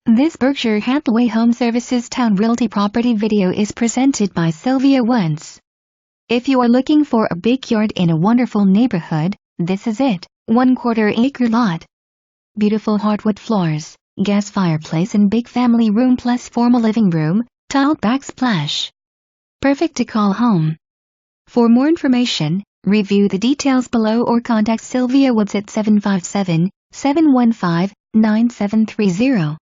This Berkshire Hathaway Home Services Towne Realty property video is presented by Sylvia Woods. If you are looking for a big yard in a wonderful neighborhood, this is it. 1/4 acre lot. Beautiful hardwood floors, gas fireplace and big family room plus formal living room, tiled backsplash. Perfect to call home. For more information, review the details below or contact Sylvia Woods at 757-715-9730.